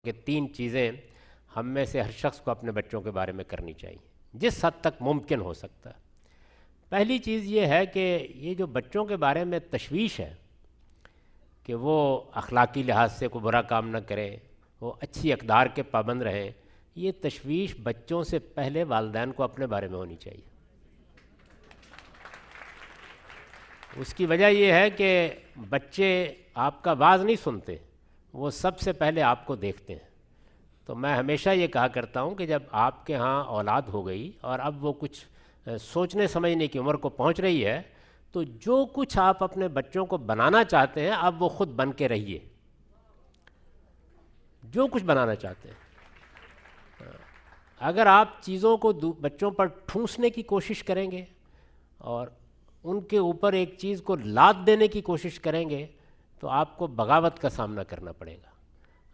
کہ 3 چیزیں ہم میں سے ہر شخص کو اپنے بچوں کے بارے میں کرنی چاہیے جس حد تک ممکن ہو سکتا ہے۔ پہلی چیز یہ ہے کہ یہ جو بچوں کے بارے میں تشویش ہے کہ وہ اخلاقی لحاظ سے کوئی برا کام نہ کریں، وہ اچھی اقدار کے پابند رہیں، یہ تشویش بچوں سے پہلے والدین کو اپنے بارے میں ہونی چاہیے۔ اس کی وجہ یہ ہے کہ بچے آپ کا واز نہیں سنتے، وہ سب سے پہلے آپ کو دیکھتے ہیں۔ تو میں ہمیشہ یہ کہا کرتا ہوں کہ جب آپ کے ہاں اولاد ہو گئی اور اب وہ کچھ سوچنے سمجھنے کی عمر کو پہنچ رہی ہے، تو جو کچھ آپ اپنے بچوں کو بنانا چاہتے ہیں اب وہ خود بن کے رہیے، جو کچھ بنانا چاہتے ہیں۔ اگر آپ چیزوں کو بچوں پر ٹھونسنے کی کوشش کریں گے اور ان کے اوپر ایک چیز کو لاد دینے کی کوشش کریں گے تو آپ کو بغاوت کا سامنا کرنا پڑے گا۔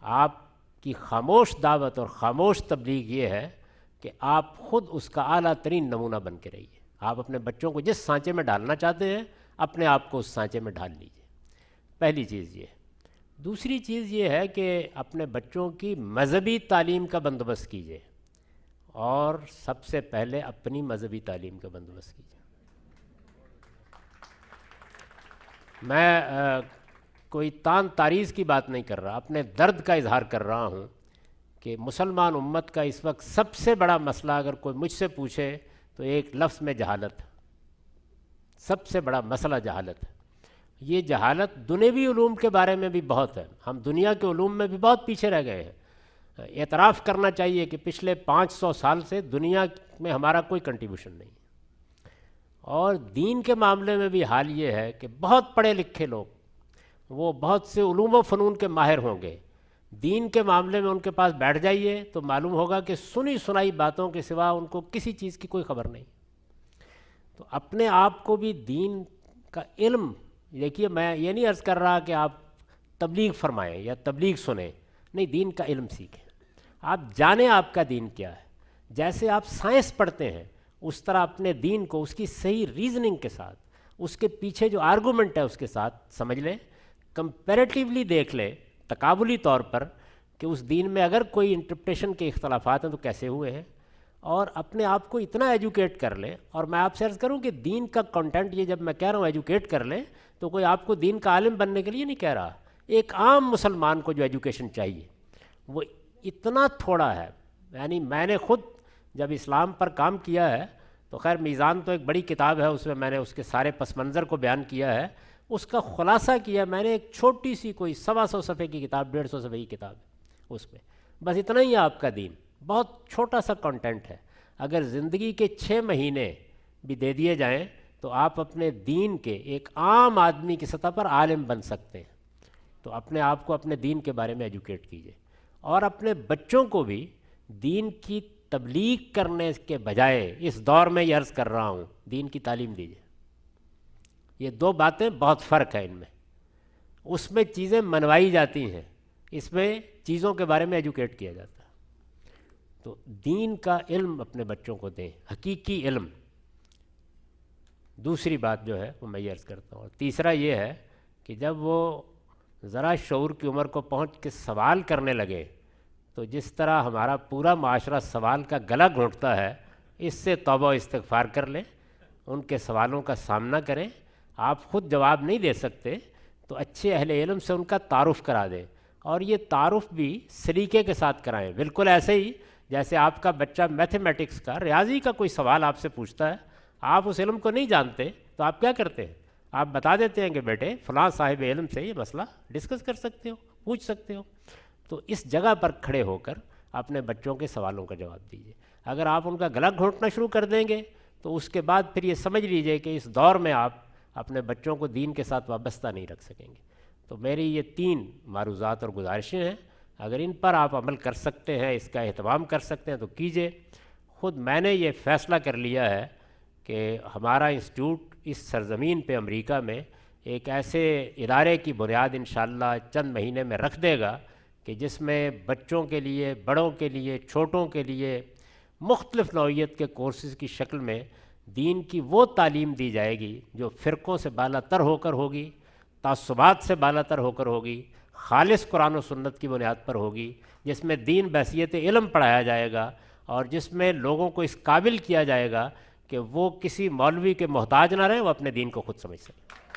آپ کی خاموش دعوت اور خاموش تبلیغ یہ ہے کہ آپ خود اس کا اعلیٰ ترین نمونہ بن کے رہیے۔ آپ اپنے بچوں کو جس سانچے میں ڈالنا چاہتے ہیں اپنے آپ کو اس سانچے میں ڈال لیجیے، پہلی چیز یہ ہے۔ دوسری چیز یہ ہے کہ اپنے بچوں کی مذہبی تعلیم کا بندوبست کیجیے، اور سب سے پہلے اپنی مذہبی تعلیم کا بندوبست کیجیے۔ میں کوئی تان تاریض کی بات نہیں کر رہا، اپنے درد کا اظہار کر رہا ہوں کہ مسلمان امت کا اس وقت سب سے بڑا مسئلہ اگر کوئی مجھ سے پوچھے تو ایک لفظ میں جہالت ہے۔ سب سے بڑا مسئلہ جہالت ہے۔ یہ جہالت دنیوی علوم کے بارے میں بھی بہت ہے، ہم دنیا کے علوم میں بھی بہت پیچھے رہ گئے ہیں۔ اعتراف کرنا چاہیے کہ پچھلے 500 سال سے دنیا میں ہمارا کوئی کنٹریبیوشن نہیں ہے۔ اور دین کے معاملے میں بھی حال یہ ہے کہ بہت پڑھے لکھے لوگ، وہ بہت سے علوم و فنون کے ماہر ہوں گے، دین کے معاملے میں ان کے پاس بیٹھ جائیے تو معلوم ہوگا کہ سنی سنائی باتوں کے سوا ان کو کسی چیز کی کوئی خبر نہیں۔ تو اپنے آپ کو بھی دین کا علم، دیکھیے میں یہ نہیں عرض کر رہا کہ آپ تبلیغ فرمائیں یا تبلیغ سنیں، نہیں، دین کا علم سیکھیں۔ آپ جانیں آپ کا دین کیا ہے۔ جیسے آپ سائنس پڑھتے ہیں اس طرح اپنے دین کو اس کی صحیح ریزننگ کے ساتھ، اس کے پیچھے جو آرگومنٹ ہے اس کے ساتھ سمجھ لیں، کمپیریٹیولی دیکھ لیں، تقابلی طور پر، کہ اس دین میں اگر کوئی انٹرپریٹیشن کے اختلافات ہیں تو کیسے ہوئے ہیں، اور اپنے آپ کو اتنا ایجوکیٹ کر لیں۔ اور میں آپ سے عرض کروں کہ دین کا کنٹینٹ، یہ جب میں کہہ رہا ہوں ایجوکیٹ کر لیں تو کوئی آپ کو دین کا عالم بننے کے لیے نہیں کہہ رہا، ایک عام مسلمان کو جو ایجوکیشن چاہیے وہ اتنا تھوڑا ہے۔ یعنی میں نے خود جب اسلام پر کام کیا ہے تو خیر میزان تو ایک بڑی کتاب ہے، اس میں میں نے اس کے سارے پس منظر کو بیان کیا ہے، اس کا خلاصہ کیا میں نے ایک چھوٹی سی کوئی 125 صفحے کی کتاب، 150 صفحے کی کتاب ہے، اس میں بس اتنا ہی ہے آپ کا دین، بہت چھوٹا سا کنٹینٹ ہے۔ اگر زندگی کے 6 مہینے بھی دے دیے جائیں تو آپ اپنے دین کے ایک عام آدمی کی سطح پر عالم بن سکتے ہیں۔ تو اپنے آپ کو اپنے دین کے بارے میں ایجوکیٹ کیجیے، اور اپنے بچوں کو بھی دین کی تبلیغ کرنے کے بجائے، اس دور میں یہ عرض کر رہا ہوں، دین کی تعلیم دیجیے۔ یہ 2 باتیں بہت فرق ہے ان میں۔ اس میں چیزیں منوائی جاتی ہیں، اس میں چیزوں کے بارے میں ایجوکیٹ کیا جاتا ہے۔ تو دین کا علم اپنے بچوں کو دیں، حقیقی علم۔ دوسری بات جو ہے وہ میں یہ عرض کرتا ہوں، تیسرا یہ ہے کہ جب وہ ذرا شعور کی عمر کو پہنچ کے سوال کرنے لگے تو جس طرح ہمارا پورا معاشرہ سوال کا گلا گھونٹتا ہے، اس سے توبہ و استغفار کر لیں، ان کے سوالوں کا سامنا کریں۔ آپ خود جواب نہیں دے سکتے تو اچھے اہل علم سے ان کا تعارف کرا دیں، اور یہ تعارف بھی سلیقے کے ساتھ کرائیں، بالکل ایسے ہی جیسے آپ کا بچہ میتھمیٹکس کا، ریاضی کا کوئی سوال آپ سے پوچھتا ہے، آپ اس علم کو نہیں جانتے تو آپ کیا کرتے ہیں؟ آپ بتا دیتے ہیں کہ بیٹے فلاں صاحب علم سے یہ مسئلہ ڈسکس کر سکتے ہو، پوچھ سکتے ہو۔ تو اس جگہ پر کھڑے ہو کر اپنے بچوں کے سوالوں کا جواب دیجیے۔ اگر آپ ان کا گلا گھونٹنا شروع کر دیں گے تو اس کے بعد پھر یہ سمجھ لیجئے کہ اس دور میں آپ اپنے بچوں کو دین کے ساتھ وابستہ نہیں رکھ سکیں گے۔ تو میری یہ 3 معروضات اور گزارشیں ہیں، اگر ان پر آپ عمل کر سکتے ہیں، اس کا اہتمام کر سکتے ہیں تو کیجئے۔ خود میں نے یہ فیصلہ کر لیا ہے کہ ہمارا انسٹیٹیوٹ اس سرزمین پہ امریکہ میں ایک ایسے ادارے کی بنیاد انشاءاللہ چند مہینے میں رکھ دے گا کہ جس میں بچوں کے لیے، بڑوں کے لیے، چھوٹوں کے لیے مختلف نوعیت کے کورسز کی شکل میں دین کی وہ تعلیم دی جائے گی جو فرقوں سے بالا تر ہو کر ہوگی، تعصبات سے بالاتر ہو کر ہوگی، خالص قرآن و سنت کی بنیاد پر ہوگی، جس میں دین بحیثیت علم پڑھایا جائے گا، اور جس میں لوگوں کو اس قابل کیا جائے گا کہ وہ کسی مولوی کے محتاج نہ رہیں، وہ اپنے دین کو خود سمجھ سکیں۔